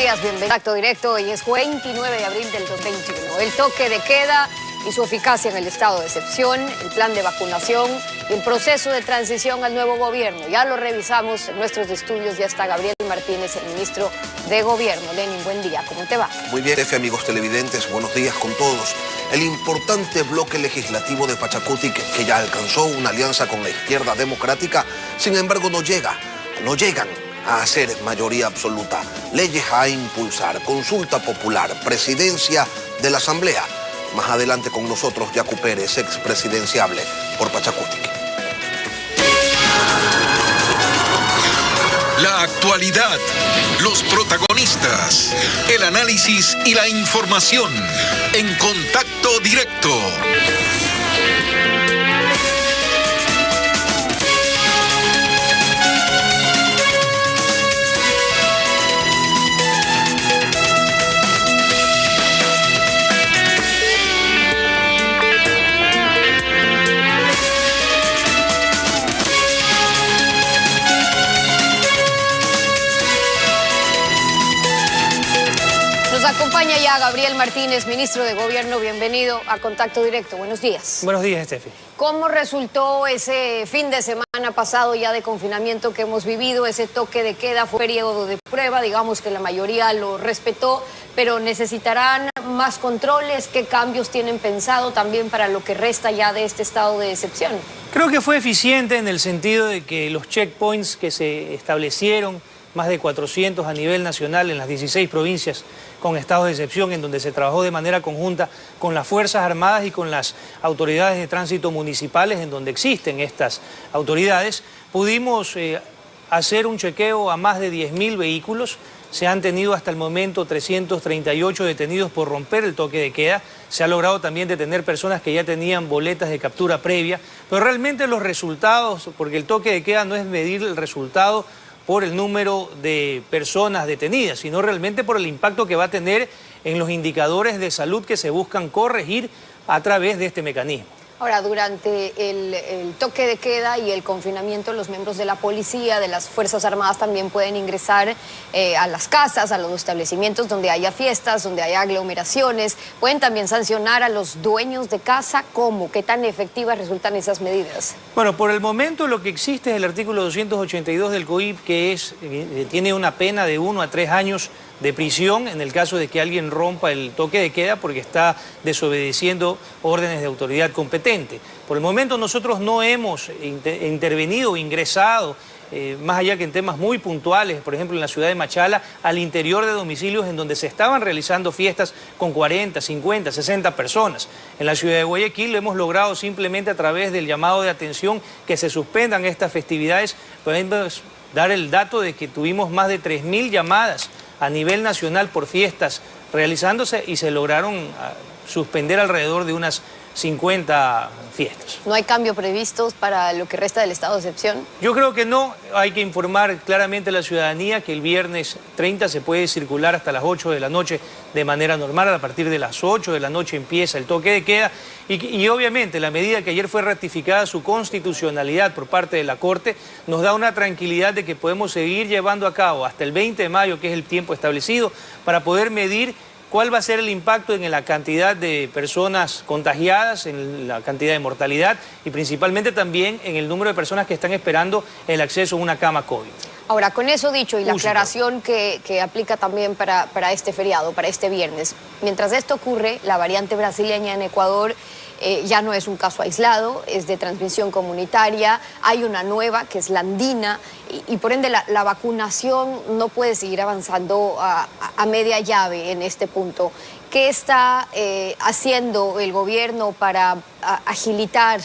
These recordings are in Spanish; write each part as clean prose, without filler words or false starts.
días, bienvenido a Acto Directo. Hoy es 29 de abril del 2021. El toque de queda y su eficacia en el estado de excepción, el plan de vacunación y el proceso de transición al nuevo gobierno. Ya lo revisamos en nuestros estudios, ya está Gabriel Martínez, el ministro de Gobierno. Lenin, buen día, ¿cómo te va? Muy bien, jefe, amigos televidentes, buenos días con todos. El importante bloque legislativo de Pachacuti, que ya alcanzó una alianza con la izquierda democrática, sin embargo no llegan a hacer mayoría absoluta. Leyes a impulsar, consulta popular, presidencia de la Asamblea. Más adelante con nosotros Yacu Pérez, expresidenciable por Pachacuti. La actualidad, los protagonistas, el análisis y la información en Contacto Directo. Nos acompaña ya Gabriel Martínez, ministro de Gobierno. Bienvenido a Contacto Directo. Buenos días. Buenos días, Estefi. ¿Cómo resultó ese fin de semana pasado ya de confinamiento que hemos vivido? Ese toque de queda fue periodo de prueba, digamos que la mayoría lo respetó, pero necesitarán más controles. ¿Qué cambios tienen pensado también para lo que resta ya de este estado de excepción? Creo que fue eficiente en el sentido de que los checkpoints que se establecieron, más de 400 a nivel nacional en las 16 provincias con estados de excepción, en donde se trabajó de manera conjunta con las Fuerzas Armadas y con las autoridades de tránsito municipales, en donde existen estas autoridades, pudimos hacer un chequeo a más de 10.000 vehículos. Se han tenido hasta el momento 338 detenidos por romper el toque de queda. Se ha logrado también detener personas que ya tenían boletas de captura previa. Pero realmente los resultados, porque el toque de queda no es medir el resultado por el número de personas detenidas, sino realmente por el impacto que va a tener en los indicadores de salud que se buscan corregir a través de este mecanismo. Ahora, durante el toque de queda y el confinamiento, los miembros de la policía, de las Fuerzas Armadas también pueden ingresar a las casas, a los establecimientos donde haya fiestas, donde haya aglomeraciones. Pueden también sancionar a los dueños de casa. ¿Cómo? ¿Qué tan efectivas resultan esas medidas? Bueno, por el momento lo que existe es el artículo 282 del COIP, que tiene una pena de 1 a 3 años de prisión en el caso de que alguien rompa el toque de queda porque está desobedeciendo órdenes de autoridad competente. Por el momento nosotros no hemos intervenido o ingresado, más allá que en temas muy puntuales, por ejemplo en la ciudad de Machala, al interior de domicilios en donde se estaban realizando fiestas con 40, 50, 60 personas. En la ciudad de Guayaquil lo hemos logrado simplemente a través del llamado de atención que se suspendan estas festividades. Podemos dar el dato de que tuvimos más de 3.000 llamadas a nivel nacional por fiestas realizándose y se lograron suspender alrededor de unas 50 fiestas. ¿No hay cambio previstos para lo que resta del estado de excepción? Yo creo que no. Hay que informar claramente a la ciudadanía que el viernes 30 se puede circular hasta las 8 de la noche de manera normal. A partir de las 8 de la noche empieza el toque de queda y obviamente la medida que ayer fue ratificada su constitucionalidad por parte de la Corte nos da una tranquilidad de que podemos seguir llevando a cabo hasta el 20 de mayo, que es el tiempo establecido, para poder medir cuál va a ser el impacto en la cantidad de personas contagiadas, en la cantidad de mortalidad y principalmente también en el número de personas que están esperando el acceso a una cama COVID. Ahora, con eso dicho y la aclaración que aplica también para este feriado, para este viernes, mientras esto ocurre, la variante brasileña en Ecuador ya no es un caso aislado, es de transmisión comunitaria, hay una nueva que es la andina y por ende la vacunación no puede seguir avanzando a media llave en este punto. ¿Qué está haciendo el gobierno para agilitar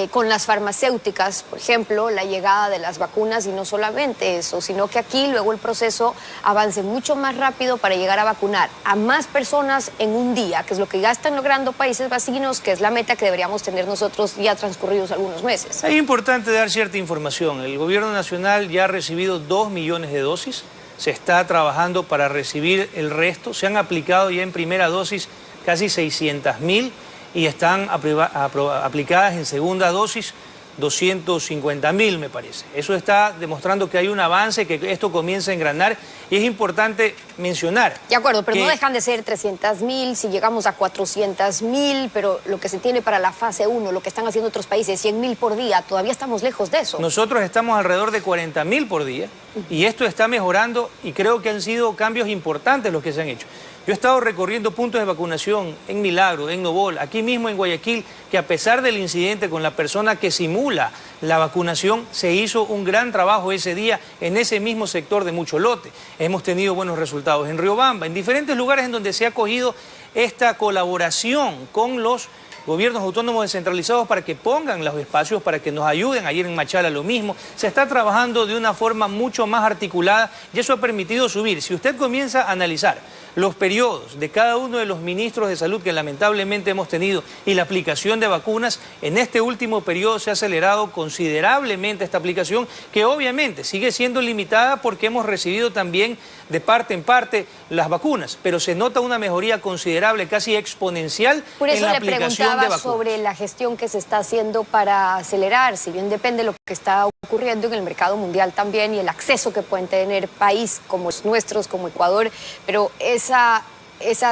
con las farmacéuticas, por ejemplo, la llegada de las vacunas? Y no solamente eso, sino que aquí luego el proceso avance mucho más rápido para llegar a vacunar a más personas en un día, que es lo que ya están logrando países vecinos, que es la meta que deberíamos tener nosotros ya transcurridos algunos meses. Es importante dar cierta información. El gobierno nacional ya ha recibido 2 millones de dosis. Se está trabajando para recibir el resto. Se han aplicado ya en primera dosis casi 600.000 y están aplicadas en segunda dosis 250.000, me parece. Eso está demostrando que hay un avance, que esto comienza a engranar, y es importante mencionar. De acuerdo, pero que no dejan de ser 300.000, si llegamos a 400.000, pero lo que se tiene para la fase 1, lo que están haciendo otros países, 100.000 por día, todavía estamos lejos de eso. Nosotros estamos alrededor de 40.000 por día, y esto está mejorando, y creo que han sido cambios importantes los que se han hecho. Yo he estado recorriendo puntos de vacunación en Milagro, en Nobol, aquí mismo en Guayaquil, que a pesar del incidente con la persona que simula la vacunación, se hizo un gran trabajo ese día en ese mismo sector de Mucholote. Hemos tenido buenos resultados en Riobamba, en diferentes lugares en donde se ha cogido esta colaboración con los gobiernos autónomos descentralizados para que pongan los espacios, para que nos ayuden. Ayer en Machala lo mismo. Se está trabajando de una forma mucho más articulada y eso ha permitido subir. Si usted comienza a analizar los periodos de cada uno de los ministros de salud que lamentablemente hemos tenido y la aplicación de vacunas, en este último periodo se ha acelerado considerablemente esta aplicación, que obviamente sigue siendo limitada porque hemos recibido también de parte en parte las vacunas, pero se nota una mejoría considerable, casi exponencial en la aplicación de vacunas. Por eso le preguntaba sobre la gestión que se está haciendo para acelerar, si bien depende de lo que está ocurriendo en el mercado mundial también y el acceso que pueden tener países como nuestros, como Ecuador, pero esa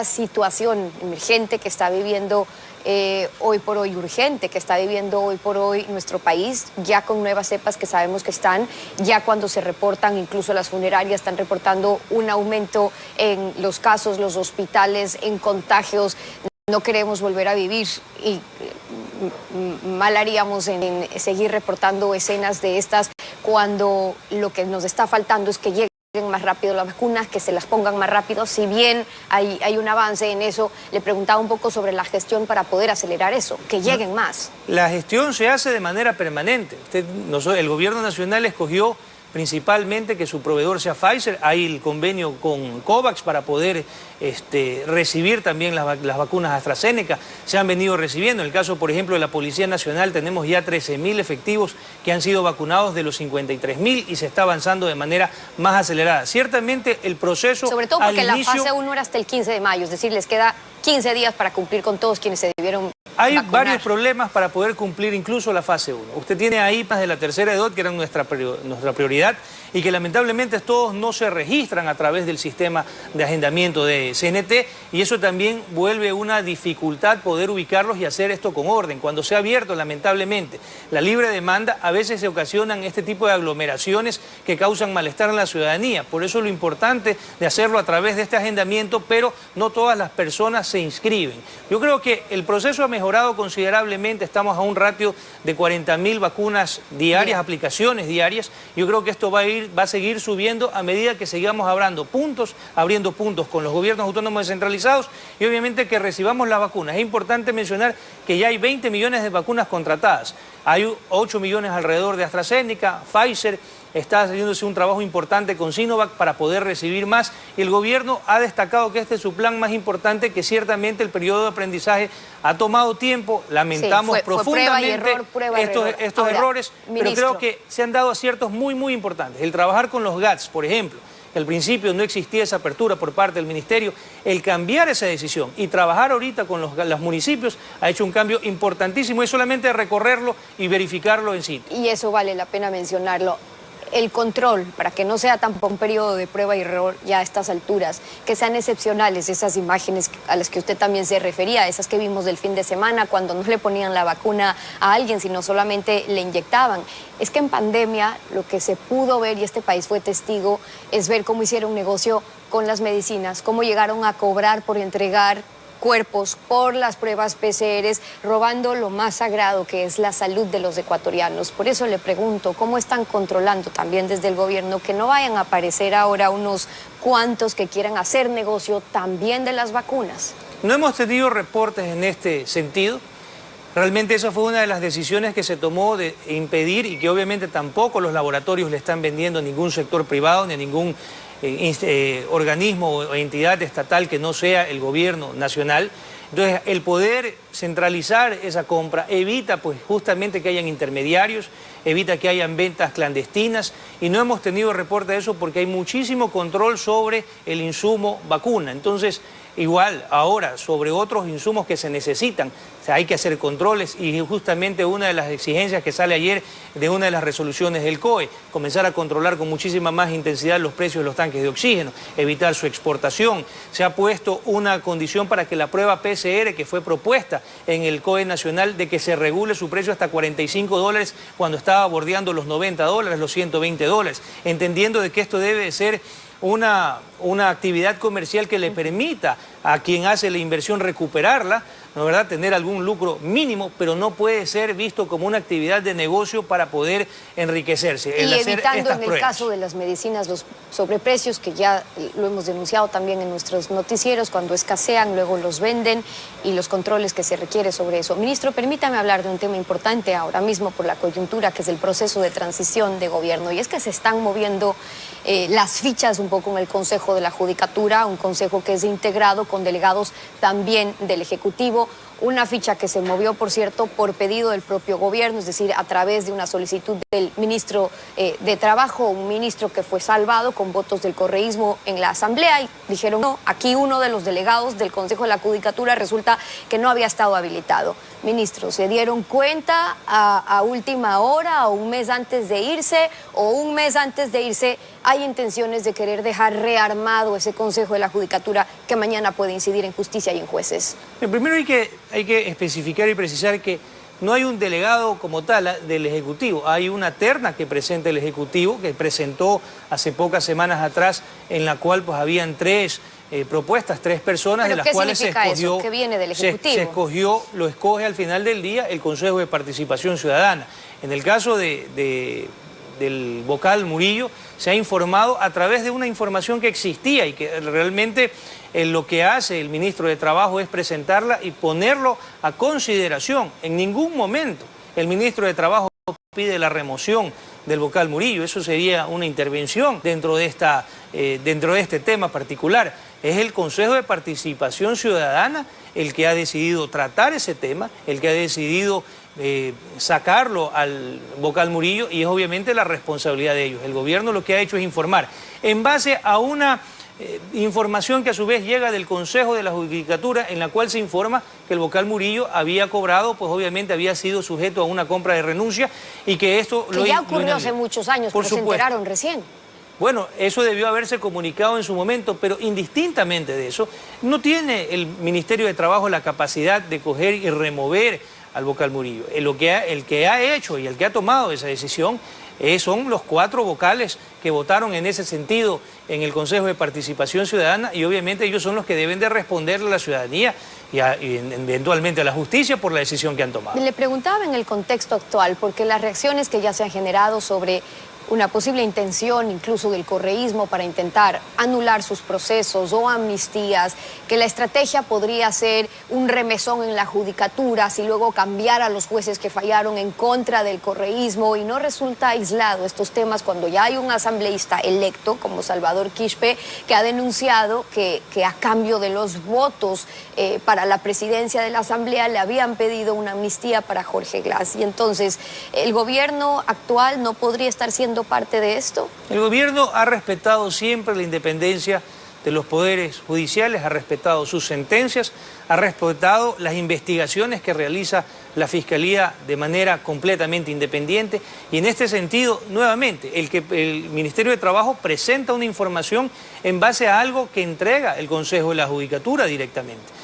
situación emergente que está viviendo hoy por hoy, urgente, que está viviendo hoy por hoy nuestro país, ya con nuevas cepas que sabemos que están, ya cuando se reportan, incluso las funerarias están reportando un aumento en los casos, los hospitales, en contagios. No queremos volver a vivir y mal haríamos en seguir reportando escenas de estas cuando lo que nos está faltando es que lleguen más rápido las vacunas, que se las pongan más rápido. Si bien hay un avance en eso, le preguntaba un poco sobre la gestión para poder acelerar eso, que lleguen más. La gestión se hace de manera permanente. El gobierno nacional escogió principalmente que su proveedor sea Pfizer. Hay el convenio con COVAX para poder recibir también las vacunas AstraZeneca. Se han venido recibiendo. En el caso, por ejemplo, de la Policía Nacional, tenemos ya 13.000 efectivos que han sido vacunados de los 53.000 y se está avanzando de manera más acelerada. Ciertamente el proceso... Sobre todo porque la fase 1 era hasta el 15 de mayo, es decir, les queda 15 días para cumplir con todos quienes se debieron Hay vacunar. varios problemas para poder cumplir incluso la fase 1. Usted tiene ahí más de la tercera edad, que era nuestra prioridad, y que lamentablemente todos no se registran a través del sistema de agendamiento de CNT, y eso también vuelve una dificultad poder ubicarlos y hacer esto con orden. Cuando se ha abierto lamentablemente la libre demanda, a veces se ocasionan este tipo de aglomeraciones que causan malestar en la ciudadanía. Por eso lo importante de hacerlo a través de este agendamiento, pero no todas las personas se inscriben. Yo creo que el proceso ha mejorado considerablemente, estamos a un ratio de 40.000 vacunas diarias, aplicaciones diarias. Yo creo que esto va a seguir subiendo a medida que sigamos abriendo puntos con los gobiernos autónomos descentralizados y obviamente que recibamos las vacunas. Es importante mencionar que ya hay 20 millones de vacunas contratadas. Hay 8 millones alrededor de AstraZeneca, Pfizer. Está haciéndose un trabajo importante con Sinovac para poder recibir más, y el gobierno ha destacado que este es su plan más importante, que ciertamente el periodo de aprendizaje ha tomado tiempo. Lamentamos profundamente estos errores, pero creo que se han dado aciertos muy importantes. El trabajar con los GATS, por ejemplo, que al principio no existía esa apertura por parte del ministerio, el cambiar esa decisión y trabajar ahorita con los municipios ha hecho un cambio importantísimo. Es solamente recorrerlo y verificarlo en sitio. Y eso vale la pena mencionarlo. El control, para que no sea tampoco un periodo de prueba y error ya a estas alturas, que sean excepcionales esas imágenes a las que usted también se refería, esas que vimos del fin de semana, cuando no le ponían la vacuna a alguien, sino solamente le inyectaban. Es que en pandemia lo que se pudo ver, y este país fue testigo, es ver cómo hicieron negocio con las medicinas, cómo llegaron a cobrar por entregar cuerpos por las pruebas PCRs, robando lo más sagrado que es la salud de los ecuatorianos. Por eso le pregunto, ¿cómo están controlando también desde el gobierno que no vayan a aparecer ahora unos cuantos que quieran hacer negocio también de las vacunas? No hemos tenido reportes en este sentido. Realmente esa fue una de las decisiones que se tomó de impedir, y que obviamente tampoco los laboratorios le están vendiendo a ningún sector privado ni a ningún organismo o entidad estatal que no sea el gobierno nacional. Entonces, el poder centralizar esa compra evita pues justamente que hayan intermediarios, evita que hayan ventas clandestinas, y no hemos tenido reporte de eso porque hay muchísimo control sobre el insumo vacuna. Entonces, igual ahora sobre otros insumos que se necesitan, sea, hay que hacer controles y justamente una de las exigencias que sale ayer de una de las resoluciones del COE, comenzar a controlar con muchísima más intensidad los precios de los tanques de oxígeno, evitar su exportación. Se ha puesto una condición para que la prueba PCR que fue propuesta en el COE nacional de que se regule su precio hasta $45 cuando estaba bordeando los $90, los $120, entendiendo de que esto debe ser una actividad comercial que le permita a quien hace la inversión recuperarla, ¿no es verdad?, tener algún lucro mínimo, pero no puede ser visto como una actividad de negocio para poder enriquecerse. Y evitando en el caso de las medicinas los sobreprecios, que ya lo hemos denunciado también en nuestros noticieros, cuando escasean, luego los venden, y los controles que se requiere sobre eso. Ministro, permítame hablar de un tema importante ahora mismo por la coyuntura, que es el proceso de transición de gobierno, y es que se están moviendo las fichas un poco en el Consejo de la Judicatura, un consejo que es integrado con delegados también del Ejecutivo. Una ficha que se movió, por cierto, por pedido del propio gobierno, es decir, a través de una solicitud del ministro de Trabajo, un ministro que fue salvado con votos del correísmo en la Asamblea, y dijeron no. Aquí uno de los delegados del Consejo de la Judicatura resulta que no había estado habilitado. Ministro, ¿se dieron cuenta a última hora, o un mes antes de irse, o un mes antes de irse hay intenciones de querer dejar rearmado ese Consejo de la Judicatura que mañana puede incidir en justicia y en jueces? Primero hay que especificar y precisar que no hay un delegado como tal del Ejecutivo, hay una terna que presenta el Ejecutivo, que presentó hace pocas semanas atrás, en la cual pues habían tres propuestas, tres personas, de las cuales se escogió, eso? ¿Qué viene del Ejecutivo? Lo escoge al final del día el Consejo de Participación Ciudadana. En el caso del vocal Murillo, se ha informado a través de una información que existía y que realmente lo que hace el ministro de Trabajo es presentarla y ponerlo a consideración. En ningún momento el ministro de Trabajo pide la remoción del vocal Murillo. Eso sería una intervención dentro de este tema particular. Es el Consejo de Participación Ciudadana el que ha decidido tratar ese tema, el que ha decidido sacarlo al vocal Murillo, y es obviamente la responsabilidad de ellos. El gobierno lo que ha hecho es informar en base a una información que a su vez llega del Consejo de la Judicatura, en la cual se informa que el vocal Murillo había cobrado, pues obviamente había sido sujeto a una compra de renuncia, y que esto que ya ocurrió hace muchos años, pero se enteraron recién. Bueno, eso debió haberse comunicado en su momento, pero indistintamente de eso, no tiene el Ministerio de Trabajo la capacidad de coger y remover al vocal Murillo. El que ha hecho y el que ha tomado esa decisión son los 4 vocales que votaron en ese sentido en el Consejo de Participación Ciudadana, y obviamente ellos son los que deben de responderle a la ciudadanía y eventualmente a la justicia por la decisión que han tomado. Le preguntaba en el contexto actual, porque las reacciones que ya se han generado sobre una posible intención incluso del correísmo para intentar anular sus procesos o amnistías, que la estrategia podría ser un remesón en la judicatura, si luego cambiar a los jueces que fallaron en contra del correísmo, y no resulta aislado estos temas cuando ya hay un asambleísta electo como Salvador Quispe, que ha denunciado que a cambio de los votos para la presidencia de la Asamblea le habían pedido una amnistía para Jorge Glass. Y entonces, ¿el gobierno actual no podría estar siendo parte de esto? El gobierno ha respetado siempre la independencia de los poderes judiciales, ha respetado sus sentencias, ha respetado las investigaciones que realiza la Fiscalía de manera completamente independiente, y en este sentido, nuevamente, el Ministerio de Trabajo presenta una información en base a algo que entrega el Consejo de la Judicatura directamente.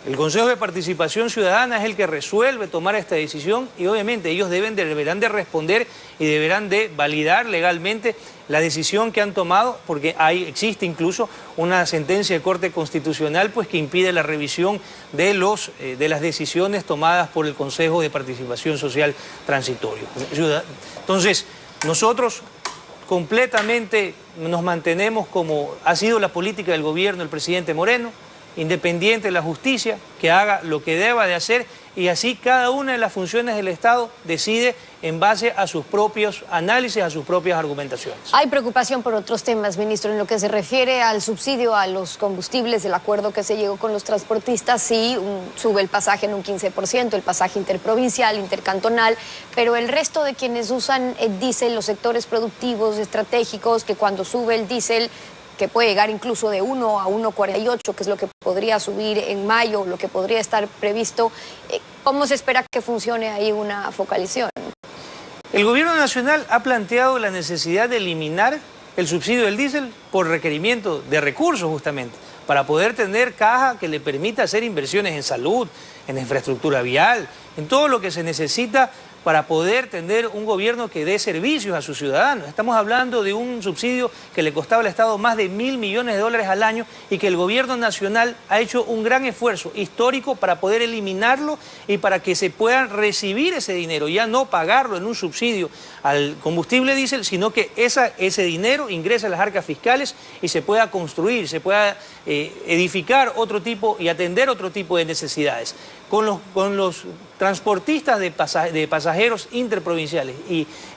El Consejo de Participación Ciudadana es el que resuelve tomar esta decisión, y obviamente ellos deberán de responder y deberán de validar legalmente la decisión que han tomado, porque existe incluso una sentencia de Corte Constitucional pues, que impide la revisión de las decisiones tomadas por el Consejo de Participación Social Transitorio. Entonces, nosotros completamente nos mantenemos como ha sido la política del gobierno del presidente Moreno, independiente de la justicia, que haga lo que deba de hacer, y así cada una de las funciones del Estado decide en base a sus propios análisis, a sus propias argumentaciones. Hay preocupación por otros temas, ministro, en lo que se refiere al subsidio a los combustibles, el acuerdo que se llegó con los transportistas, sí, sube el pasaje en un 15%, el pasaje interprovincial, intercantonal, pero el resto de quienes usan el diésel, los sectores productivos, estratégicos, que cuando sube el diésel que puede llegar incluso de 1 a 1,48, que es lo que podría subir en mayo, lo que podría estar previsto. ¿Cómo se espera que funcione ahí una focalización? El gobierno nacional ha planteado la necesidad de eliminar el subsidio del diésel por requerimiento de recursos justamente, para poder tener caja que le permita hacer inversiones en salud, en infraestructura vial, en todo lo que se necesita para poder tener un gobierno que dé servicios a sus ciudadanos. Estamos hablando de un subsidio que le costaba al Estado más de $1.000 millones al año y que el gobierno nacional ha hecho un gran esfuerzo histórico para poder eliminarlo y para que se puedan recibir ese dinero, ya no pagarlo en un subsidio al combustible diésel, sino que ese dinero ingrese a las arcas fiscales y se pueda construir, se pueda edificar otro tipo y atender otro tipo de necesidades. Con los transportistas de pasajeros interprovinciales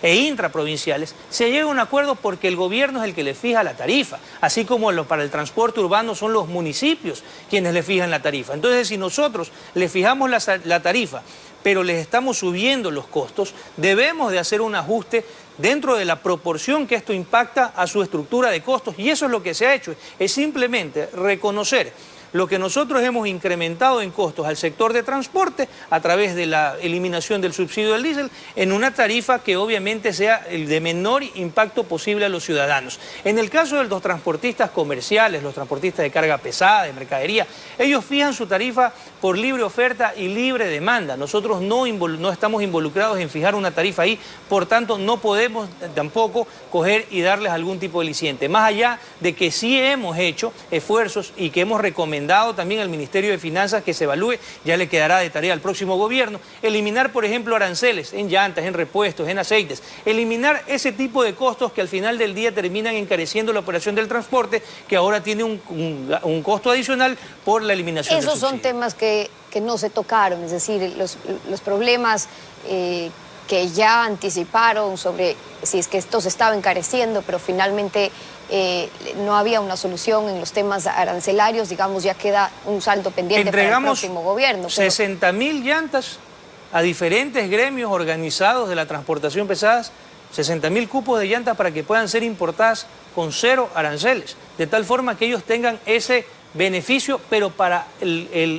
e intraprovinciales se llega a un acuerdo porque el gobierno es el que le fija la tarifa, así como para el transporte urbano son los municipios quienes le fijan la tarifa. Entonces, si nosotros le fijamos la tarifa, pero les estamos subiendo los costos, debemos de hacer un ajuste dentro de la proporción que esto impacta a su estructura de costos, y eso es lo que se ha hecho, es simplemente reconocer lo que nosotros hemos incrementado en costos al sector de transporte a través de la eliminación del subsidio del diésel en una tarifa que obviamente sea el de menor impacto posible a los ciudadanos. En el caso de los transportistas comerciales, los transportistas de carga pesada, de mercadería, ellos fijan su tarifa por libre oferta y libre demanda. Nosotros no estamos involucrados en fijar una tarifa ahí, por tanto no podemos tampoco coger y darles algún tipo de aliciente. Más allá de que sí hemos hecho esfuerzos y que hemos recomendado también al Ministerio de Finanzas que se evalúe, ya le quedará de tarea al próximo gobierno, eliminar, por ejemplo, aranceles en llantas, en repuestos, en aceites, eliminar ese tipo de costos que al final del día terminan encareciendo la operación del transporte, que ahora tiene un costo adicional por la eliminación del subsidio. Esos son temas que no se tocaron, es decir, los problemas que ya anticiparon sobre si es que esto se estaba encareciendo, pero finalmente no había una solución en los temas arancelarios, digamos, ya queda un saldo pendiente para el próximo gobierno. Pero 60.000 llantas a diferentes gremios organizados de la transportación pesadas, 60.000 cupos de llantas para que puedan ser importadas con 0 aranceles, de tal forma que ellos tengan ese beneficio, pero para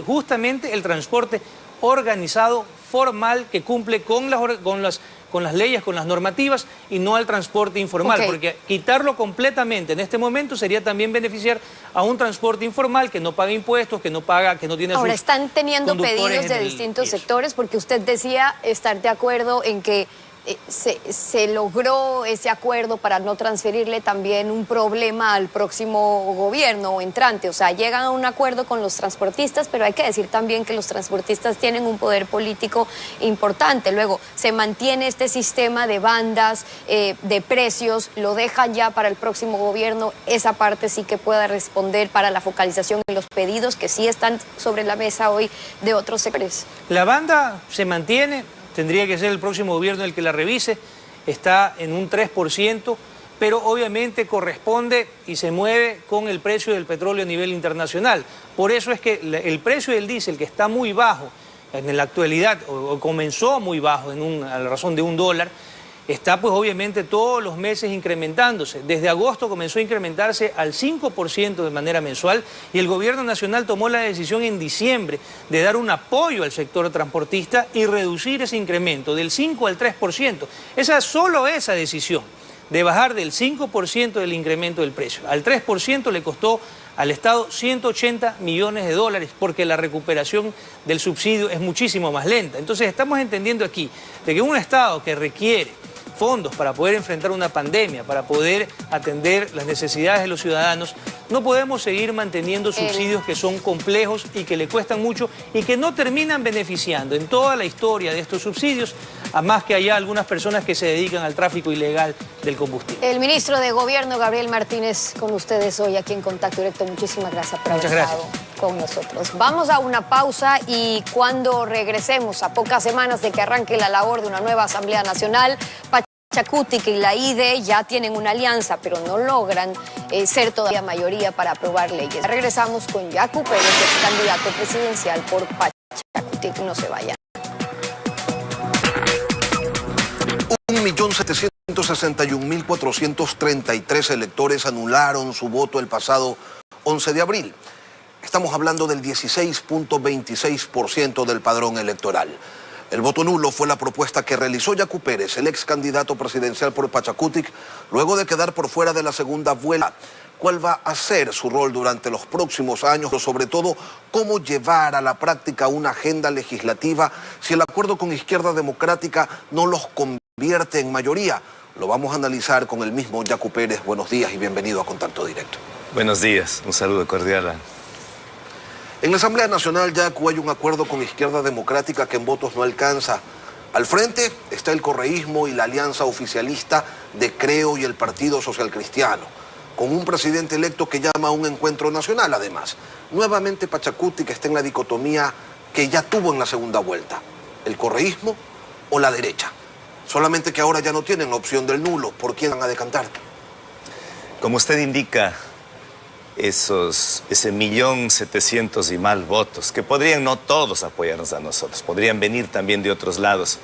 justamente el transporte organizado, formal, que cumple con las leyes, con las normativas, y no al transporte informal, porque quitarlo completamente en este momento sería también beneficiar a un transporte informal que no paga impuestos, que no tiene... Ahora, están teniendo pedidos de distintos sectores, porque usted decía estar de acuerdo en que se logró ese acuerdo para no transferirle también un problema al próximo gobierno entrante. O sea, llegan a un acuerdo con los transportistas, pero hay que decir también que los transportistas tienen un poder político importante. Luego, se mantiene este sistema de bandas, de precios, lo dejan ya para el próximo gobierno. Esa parte sí que pueda responder para la focalización en los pedidos que sí están sobre la mesa hoy de otros sectores. La banda se mantiene. Tendría que ser el próximo gobierno el que la revise, está en un 3%, pero obviamente corresponde y se mueve con el precio del petróleo a nivel internacional. Por eso es que el precio del diésel, que está muy bajo en la actualidad, o comenzó muy bajo a la razón de $1, está pues obviamente todos los meses incrementándose. Desde agosto comenzó a incrementarse al 5% de manera mensual y el gobierno nacional tomó la decisión en diciembre de dar un apoyo al sector transportista y reducir ese incremento del 5 al 3%. Solo esa decisión de bajar del 5% del incremento del precio al 3% le costó al Estado $180 millones, porque la recuperación del subsidio es muchísimo más lenta. Entonces estamos entendiendo aquí de que un Estado que requiere fondos para poder enfrentar una pandemia, para poder atender las necesidades de los ciudadanos, no podemos seguir manteniendo subsidios que son complejos y que le cuestan mucho y que no terminan beneficiando en toda la historia de estos subsidios, a más que haya algunas personas que se dedican al tráfico ilegal del combustible. El ministro de Gobierno, Gabriel Martínez, con ustedes hoy aquí en Contacto Directo. Muchísimas gracias por haber estado con nosotros. Vamos a una pausa y cuando regresemos, a pocas semanas de que arranque la labor de una nueva Asamblea Nacional, Pachacutic y la IDE ya tienen una alianza, pero no logran ser todavía mayoría para aprobar leyes. Regresamos con Yacu Pérez, ex candidato presidencial por Pachacutic. No se vayan. 1.700.000 161.433 electores anularon su voto el pasado 11 de abril. Estamos hablando del 16.26% del padrón electoral. El voto nulo fue la propuesta que realizó Yacu Pérez, el ex candidato presidencial por Pachacutic, luego de quedar por fuera de la segunda vuelta. ¿Cuál va a ser su rol durante los próximos años? Pero sobre todo, ¿cómo llevar a la práctica una agenda legislativa si el acuerdo con Izquierda Democrática no los convierte en mayoría? Lo vamos a analizar con el mismo Yacu Pérez. Buenos días y bienvenido a Contacto Directo. Buenos días, un saludo cordial. En la Asamblea Nacional, Yacu, hay un acuerdo con Izquierda Democrática que en votos no alcanza. Al frente está el correísmo y la alianza oficialista de Creo y el Partido Social Cristiano, con un presidente electo que llama a un encuentro nacional, además. Nuevamente Pachacutic está en la dicotomía que ya tuvo en la segunda vuelta, el correísmo o la derecha. Solamente que ahora ya no tienen la opción del nulo. ¿Por quién van a decantar? Como usted indica, ese 1.700.000 y mal votos, que podrían no todos apoyarnos a nosotros, podrían venir también de otros lados,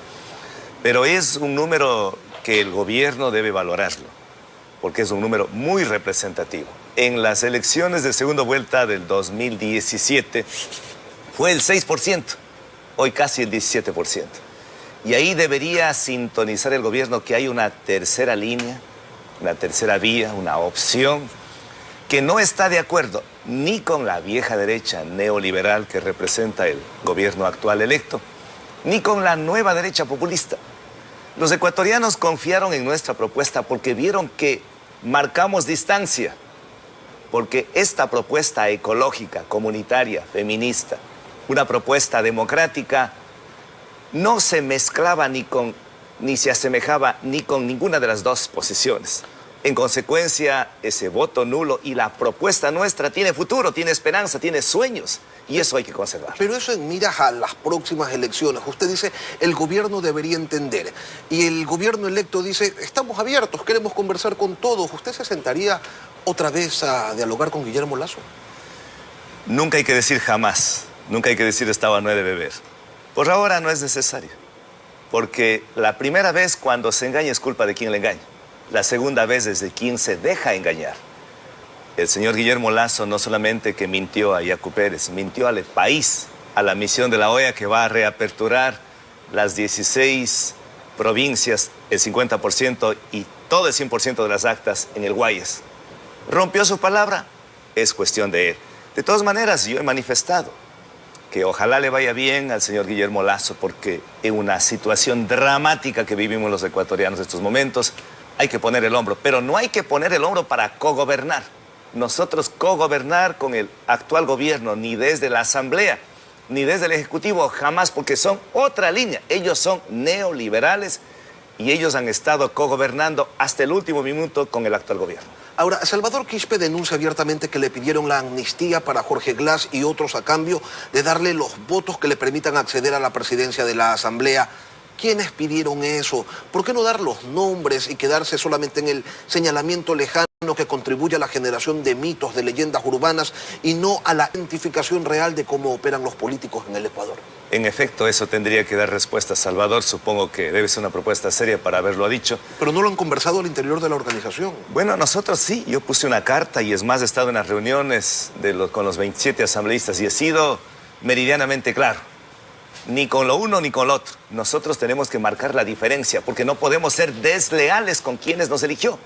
pero es un número que el gobierno debe valorarlo, porque es un número muy representativo. En las elecciones de segunda vuelta del 2017 fue el 6%, hoy casi el 17%. Y ahí debería sintonizar el gobierno que hay una tercera línea, una tercera vía, una opción que no está de acuerdo ni con la vieja derecha neoliberal que representa el gobierno actual electo, ni con la nueva derecha populista. Los ecuatorianos confiaron en nuestra propuesta porque vieron que marcamos distancia, porque esta propuesta ecológica, comunitaria, feminista, una propuesta democrática, no se mezclaba ni se asemejaba ni con ninguna de las dos posiciones. En consecuencia, ese voto nulo y la propuesta nuestra tiene futuro, tiene esperanza, tiene sueños, y eso hay que conservar. Pero eso en miras a las próximas elecciones. Usted dice, el gobierno debería entender. Y el gobierno electo dice, estamos abiertos, queremos conversar con todos. ¿Usted se sentaría otra vez a dialogar con Guillermo Lasso? Nunca hay que decir jamás. Nunca hay que decir estaba no he de beber. Por ahora no es necesario. Porque la primera vez cuando se engaña es culpa de quien le engaña. La segunda vez es de quien se deja engañar. El señor Guillermo Lasso no solamente que mintió a Yacu Pérez, mintió al país, a la misión de la OEA que va a reaperturar las 16 provincias, el 50% y todo el 100% de las actas en el Guayas. Rompió su palabra, es cuestión de él. De todas maneras, yo he manifestado que ojalá le vaya bien al señor Guillermo Lasso, porque en una situación dramática que vivimos los ecuatorianos en estos momentos, hay que poner el hombro, pero no hay que poner el hombro para cogobernar. Nosotros cogobernar con el actual gobierno, ni desde la Asamblea, ni desde el Ejecutivo, jamás, porque son otra línea. Ellos son neoliberales y ellos han estado cogobernando hasta el último minuto con el actual gobierno. Ahora, Salvador Quispe denuncia abiertamente que le pidieron la amnistía para Jorge Glass y otros a cambio de darle los votos que le permitan acceder a la presidencia de la Asamblea. ¿Quiénes pidieron eso? ¿Por qué no dar los nombres y quedarse solamente en el señalamiento lejano que contribuye a la generación de mitos, de leyendas urbanas y no a la identificación real de cómo operan los políticos en el Ecuador? En efecto, eso tendría que dar respuesta. Salvador, supongo que debe ser una propuesta seria para haberlo dicho. Pero no lo han conversado al interior de la organización. Bueno, nosotros sí. Yo puse una carta y es más, he estado en las reuniones con los 27 asambleístas y he sido meridianamente claro. Ni con lo uno ni con lo otro. Nosotros tenemos que marcar la diferencia porque no podemos ser desleales con quienes nos eligió.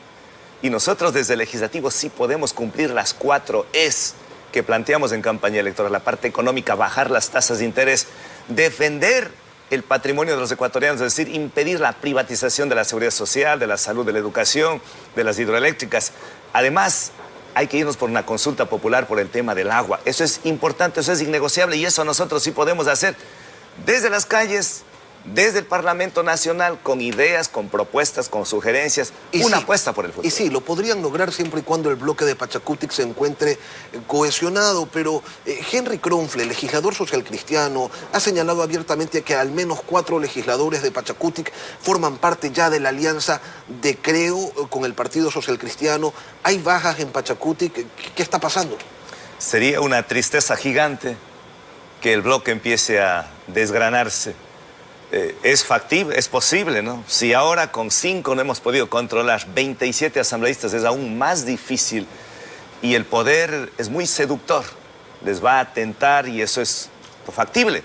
Y nosotros desde el legislativo sí podemos cumplir las 4 Es que planteamos en campaña electoral. La parte económica, bajar las tasas de interés, defender el patrimonio de los ecuatorianos, es decir, impedir la privatización de la seguridad social, de la salud, de la educación, de las hidroeléctricas. Además, hay que irnos por una consulta popular por el tema del agua. Eso es importante, eso es innegociable y eso nosotros sí podemos hacer. Desde las calles, desde el Parlamento Nacional, con ideas, con propuestas, con sugerencias, una apuesta por el futuro. Y sí, lo podrían lograr siempre y cuando el bloque de Pachacutic se encuentre cohesionado, pero Henry Kronfle, legislador social cristiano, ha señalado abiertamente que al menos 4 legisladores de Pachacutic forman parte ya de la alianza de Creo con el Partido Social Cristiano. ¿Hay bajas en Pachacutic? ¿Qué está pasando? Sería una tristeza gigante que el bloque empiece a desgranarse. es factible, es posible, ¿no? Si ahora con 5 no hemos podido controlar 27 asambleístas, es aún más difícil y el poder es muy seductor, les va a tentar y eso es factible.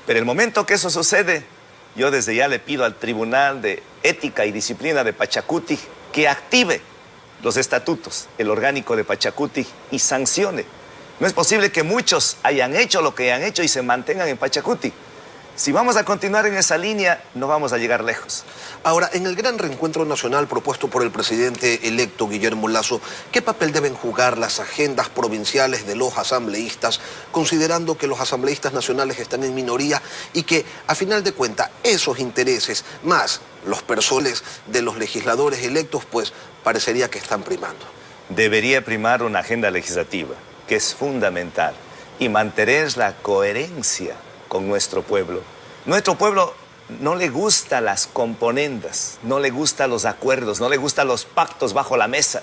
Pero el momento que eso sucede, yo desde ya le pido al Tribunal de Ética y Disciplina de Pachacuti que active los estatutos, el orgánico de Pachacuti y sancione. No es posible que muchos hayan hecho lo que han hecho y se mantengan en Pachacuti. Si vamos a continuar en esa línea, no vamos a llegar lejos. Ahora, en el gran reencuentro nacional propuesto por el presidente electo Guillermo Lasso, ¿qué papel deben jugar las agendas provinciales de los asambleístas, considerando que los asambleístas nacionales están en minoría y que, a final de cuentas, esos intereses, más los personales de los legisladores electos, pues parecería que están primando? Debería primar una agenda legislativa, que es fundamental, y mantener la coherencia con nuestro pueblo. Nuestro pueblo no le gusta las componendas, no le gusta los acuerdos, no le gustan los pactos bajo la mesa,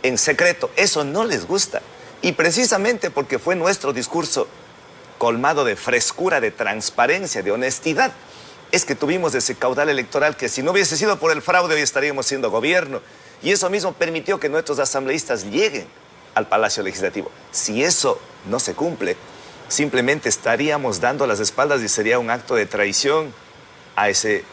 en secreto. Eso no les gusta. Y precisamente porque fue nuestro discurso colmado de frescura, de transparencia, de honestidad, es que tuvimos ese caudal electoral que si no hubiese sido por el fraude hoy estaríamos siendo gobierno. Y eso mismo permitió que nuestros asambleístas lleguen al Palacio Legislativo. Si eso no se cumple, simplemente estaríamos dando las espaldas y sería un acto de traición a ese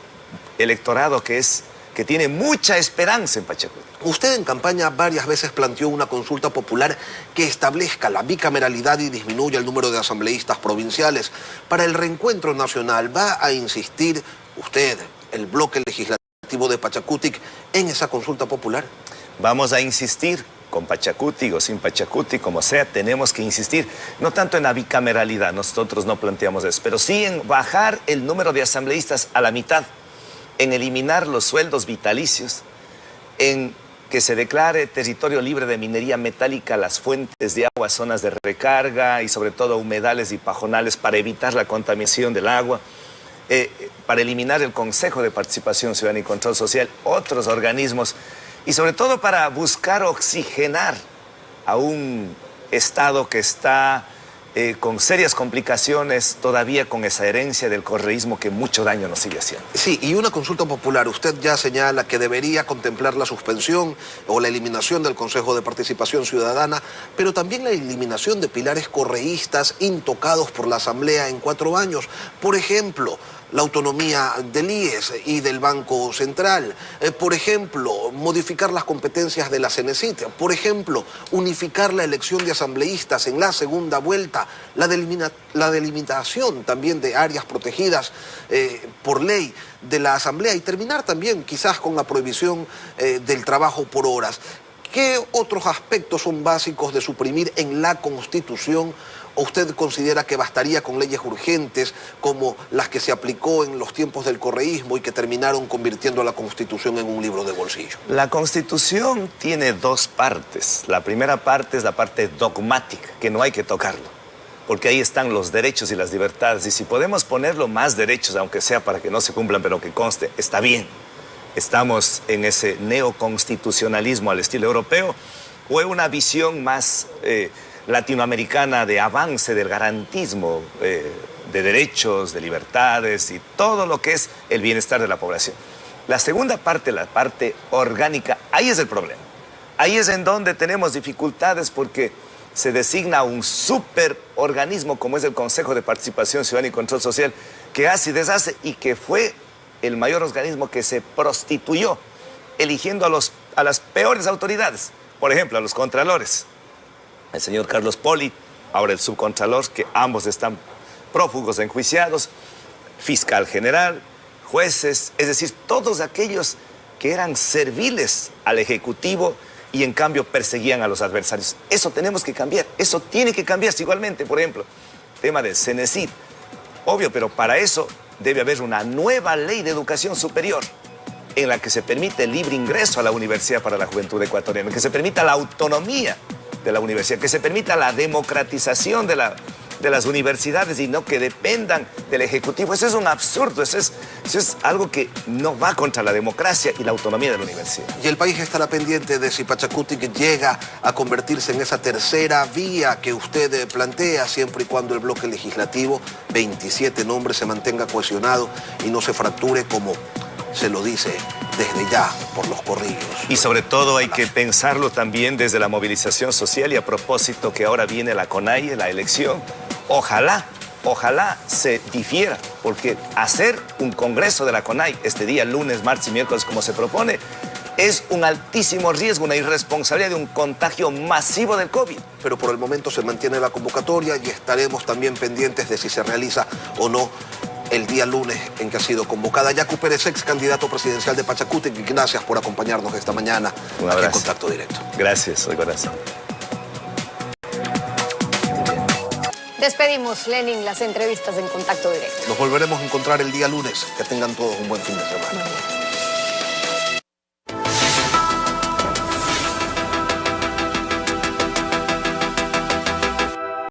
electorado que tiene mucha esperanza en Pachacuti. Usted en campaña varias veces planteó una consulta popular que establezca la bicameralidad y disminuya el número de asambleístas provinciales. Para el reencuentro nacional, ¿va a insistir usted, el bloque legislativo de Pachacuti, en esa consulta popular? Vamos a insistir. Con Pachacuti o sin Pachacuti, como sea, tenemos que insistir, no tanto en la bicameralidad, nosotros no planteamos eso, pero sí en bajar el número de asambleístas a la mitad, en eliminar los sueldos vitalicios, en que se declare territorio libre de minería metálica las fuentes de agua, zonas de recarga y sobre todo humedales y pajonales para evitar la contaminación del agua, para eliminar el Consejo de Participación Ciudadana y Control Social, otros organismos, y sobre todo para buscar oxigenar a un Estado que está con serias complicaciones, todavía con esa herencia del correísmo que mucho daño nos sigue haciendo. Sí, y una consulta popular. Usted ya señala que debería contemplar la suspensión o la eliminación del Consejo de Participación Ciudadana, pero también la eliminación de pilares correístas intocados por la Asamblea en 4 años. Por ejemplo, la autonomía del IES y del Banco Central. Por ejemplo, modificar las competencias de la Cenecit. Por ejemplo, unificar la elección de asambleístas en la segunda vuelta. La delimitación también de áreas protegidas por ley de la Asamblea. Y terminar también quizás con la prohibición del trabajo por horas. ¿Qué otros aspectos son básicos de suprimir en la Constitución? ¿O usted considera que bastaría con leyes urgentes como las que se aplicó en los tiempos del correísmo y que terminaron convirtiendo a la Constitución en un libro de bolsillo? La Constitución tiene 2 partes. La primera parte es la parte dogmática, que no hay que tocarlo, porque ahí están los derechos y las libertades. Y si podemos ponerlo más derechos, aunque sea para que no se cumplan, pero que conste, está bien. Estamos en ese neoconstitucionalismo al estilo europeo, o en una visión más latinoamericana de avance del garantismo de derechos, de libertades y todo lo que es el bienestar de la población. La segunda parte, la parte orgánica, ahí es el problema. Ahí es en donde tenemos dificultades porque se designa un superorganismo como es el Consejo de Participación Ciudadana y Control Social, que hace y deshace y que fue el mayor organismo que se prostituyó, eligiendo a las peores autoridades. Por ejemplo, a los contralores. El señor Carlos Poli, ahora el subcontralor, que ambos están prófugos, enjuiciados, fiscal general, jueces, es decir, todos aquellos que eran serviles al Ejecutivo y en cambio perseguían a los adversarios. Eso tenemos que cambiar, eso tiene que cambiarse igualmente. Por ejemplo, tema del Cenecit, obvio, pero para eso debe haber una nueva ley de educación superior en la que se permite el libre ingreso a la universidad para la juventud ecuatoriana, que se permita la autonomía de la universidad, que se permita la democratización de de las universidades y no que dependan del Ejecutivo. Eso es un absurdo, eso es algo que no va contra la democracia y la autonomía de la universidad. Y el país estará pendiente de si Pachacutic llega a convertirse en esa tercera vía que usted plantea, siempre y cuando el bloque legislativo, 27 nombres, se mantenga cohesionado y no se fracture como se lo dice desde ya por los corrillos. Y sobre todo hay que pensarlo también desde la movilización social, y a propósito que ahora viene la CONAIE, la elección, ojalá se difiera, porque hacer un congreso de la CONAIE este día, lunes, martes y miércoles, como se propone, es un altísimo riesgo, una irresponsabilidad de un contagio masivo del COVID. Pero por el momento se mantiene la convocatoria y estaremos también pendientes de si se realiza o no el día lunes en que ha sido convocada. Yacu Pérez, ex candidato presidencial de Pachacutic, gracias por acompañarnos esta mañana Un aquí abrazo. en Contacto Directo. Gracias, de corazón. Despedimos, Lenin, las entrevistas en Contacto Directo. Nos volveremos a encontrar el día lunes. Que tengan todos un buen fin de semana.